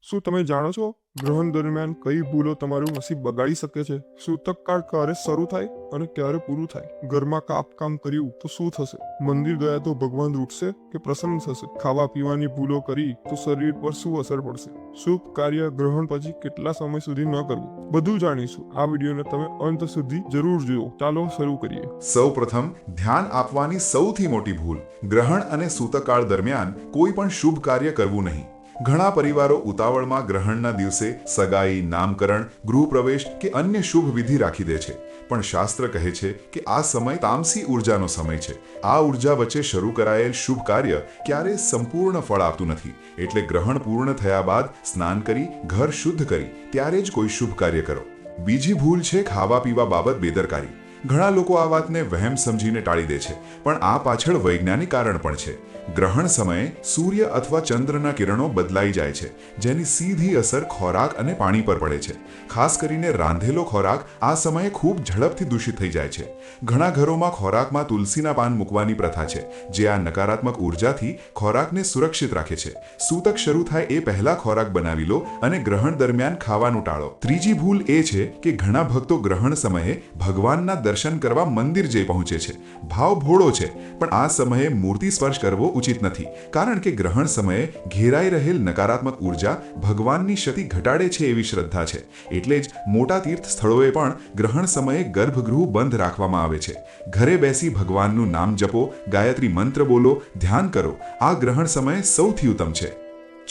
શું તમે જાણો છો ગ્રહણ દરમિયાન કઈ ભૂલો તમારું નસીબ બગાડી શકે છે? સૂતક કાળ ક્યારે શરૂ થાય અને ક્યારે પૂરું થાય? ઘરમાં કામ કર્યું તો શું થશે? મંદિર ગયા તો ભગવાન રૂઠશે કે પ્રસન્ન થશે? ખાવા પીવાની ભૂલો કરી તો શરીર પર શું અસર પડશે? શુભ કાર્ય ગ્રહણ પછી કેટલા સમય સુધી ન કરવું, બધું જાણીશું આ વિડીયોને તમે અંત સુધી જરૂર જુઓ. ચાલો શરૂ કરીએ. સૌપ્રથમ ધ્યાન આપવાની સૌથી મોટી ભૂલ ગ્રહણ અને સૂતકાળ દરમિયાન કોઈ પણ શુભ કાર્ય કરવું નહીં. ઘણા પરિવારો ઉતાવળમાં ગ્રહણના દિવસે સગાઈ, નામકરણ, ગૃહપ્રવેશ કે અન્ય શુભ વિધિ રાખી દે છે. પણ શાસ્ત્ર કહે છે કે આ સમય તામસી ઉર્જાનો સમય છે. આ ઉર્જા વચ્ચે શરૂ કરાયેલ શુભ કાર્ય ક્યારેય સંપૂર્ણ ફળ આપતું નથી. એટલે ગ્રહણ પૂર્ણ થયા બાદ સ્નાન કરી ઘર શુદ્ધ કરી ત્યારે જ કોઈ શુભ કાર્ય કરો. બીજી ભૂલ છે ખાવા પીવા બાબત બેદરકારી. ઘણા લોકો આ વાતને વહેમ સમજીને ટાળી દે છે, પણ આ પાછળ વૈજ્ઞાનિક કારણ પણ છે. ગ્રહણ સમયે સૂર્ય અથવા ચંદ્રના કિરણો બદલાઈ જાય છે, જેની સીધી અસર ખોરાક અને પાણી પર પડે છે. ખાસ કરીને રાંધેલો ખોરાક આ સમયે ખૂબ ઝડપથી દૂષિત થઈ જાય છે. ઘણા ઘરોમાં ખોરાકમાં તુલસીના પાન મૂકવાની પ્રથા છે, જે આ નકારાત્મક ઉર્જાથી ખોરાકને સુરક્ષિત રાખે છે. સૂતક શરૂ થાય એ પહેલા ખોરાક બનાવી લો અને ગ્રહણ દરમિયાન ખાવાનું ટાળો. ત્રીજી ભૂલ એ છે કે ઘણા ભક્તો ગ્રહણ સમયે ભગવાનના દર્શન કરવા મંદિર જઈ પહોંચે છે. ભાવ ભોળો છે, પણ આ સમયે મૂર્તિ સ્પર્શ કરવો ઉચિત નથી, કારણ કે ગ્રહણ સમયે ઘેરાઈ રહેલ નકારાત્મક ઉર્જા ભગવાનની શક્તિ ઘટાડે છે એવી શ્રદ્ધા છે. એટલે જ મોટા તીર્થ સ્થળોએ પણ ગ્રહણ સમયે ગર્ભગૃહ બંધ રાખવામાં આવે છે. ઘરે બેસી ભગવાનનું નામ જપો, ગાયત્રી મંત્ર બોલો, ધ્યાન કરો. આ ગ્રહણ સમયે સૌથી ઉત્તમ છે.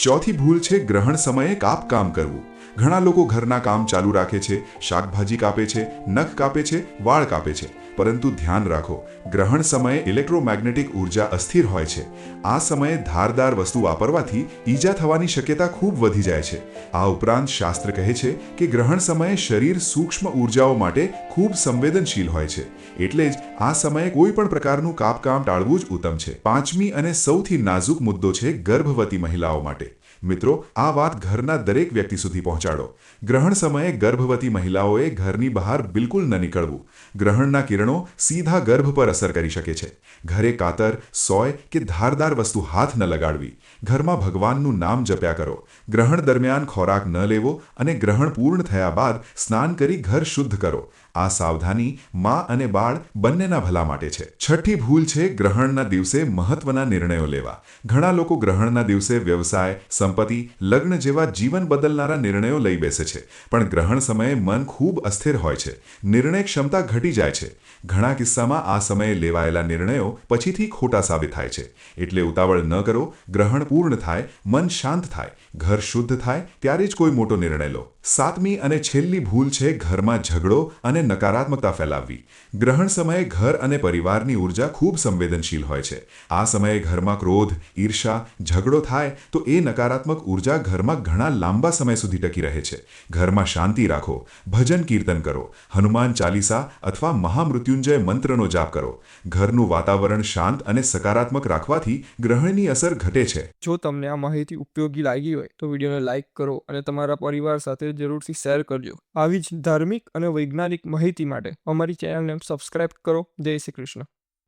ચોથી ભૂલ છે ગ્રહણ સમયે કામ કરવું. ઘણા લોકો ઘરના કામ ચાલુ રાખે છે, શાકભાજી કાપે છે, નખ કાપે છે, વાળ કાપે છે. પરંતુ ધ્યાન રાખો, ગ્રહણ સમયે ઇલેક્ટ્રોમેગ્નેટિક ઉર્જા અસ્થિર હોય છે. આ સમયે ધારદાર વસ્તુ વાપરવાથી ઈજા થવાની શક્યતા ખૂબ વધી જાય છે. આ ઉપરાંત શાસ્ત્ર કહે છે કે ગ્રહણ સમયે શરીર સૂક્ષ્મ ઉર્જાઓ માટે ખૂબ સંવેદનશીલ હોય છે. એટલે જ આ સમયે કોઈ પણ પ્રકારનું કામ ટાળવું જ ઉત્તમ છે. પાંચમી અને સૌથી નાજુક મુદ્દો છે ગર્ભવતી મહિલાઓ માટે. મિત્રો, આ વાત ઘરના દરેક વ્યક્તિ સુધી પહોંચાડો. ગ્રહણ સમયે ગર્ભવતી મહિલાઓએ ઘરની બહાર બિલકુલ ન નીકળવું. ગ્રહણના કિરણો સીધા ગર્ભ પર અસર કરી શકે છે. ઘરે કાતર, સોય કે ધારદાર વસ્તુ હાથ ન લગાડવી. ઘરમાં ભગવાનનું નામ જપ્યા કરો. ગ્રહણ દરમિયાન ખોરાક ન લેવો અને ગ્રહણ પૂર્ણ થયા બાદ સ્નાન કરી ઘર શુદ્ધ કરો. આ સાવધાની મા અને બાળ બંનેના ભલા માટે છે. છઠ્ઠી ભૂલ છે ગ્રહણના દિવસે મહત્વના નિર્ણયો લેવા. ઘણા લોકો ગ્રહણના દિવસે વ્યવસાય, સંપત્તિ, લગ્ન જેવા જીવન બદલનારા નિર્ણયો લઈ બેસે છે. પણ ગ્રહણ સમયે મન ખૂબ અસ્થિર હોય છે. નિર્ણય ક્ષમતા ઘટી જાય છે. ઘણા કિસ્સામાં આ સમયે લેવાયેલા નિર્ણયો પછીથી ખોટા સાબિત થાય છે. એટલે ઉતાવળ ન કરો. ગ્રહણ પૂર્ણ થાય, મન શાંત થાય, ઘર શુદ્ધ થાય ત્યારે જ કોઈ મોટો નિર્ણય લો. સાતમી અને છેલ્લી ભૂલ છે ઘરમાં ઝઘડો અને નકારાત્મકતા ફેલાવવી. ગ્રહણ સમયે ઘર અને પરિવારની ઉર્જા ખૂબ સંવેદનશીલ હોય છે. આ સમયે ઘરમાં ક્રોધ, ઈર્ષા, ઝઘડો થાય તો એ નકારાત્મક ઉર્જા ઘરમાં ઘણા લાંબા સમય સુધી ટકી રહે છે. ઘરમાં શાંતિ રાખો, ભજન કીર્તન કરો, હનુમાન ચાલીસા અથવા મહામૃત્યુંજય મંત્રનો જાપ કરો. ઘરનું વાતાવરણ શાંત અને સકારાત્મક રાખવાથી ગ્રહણની અસર ઘટે છે. જો તમને આ માહિતી ઉપયોગી લાગી હોય તો વિડીયોને લાઇક કરો અને તમારા પરિવાર સાથે જરૂરથી શેર કરજો. આવી જ ધાર્મિક અને વૈજ્ઞાનિક માહિતી માટે અમારી ચેનલને સબસ્ક્રાઇબ કરો. જય શ્રી કૃષ્ણ.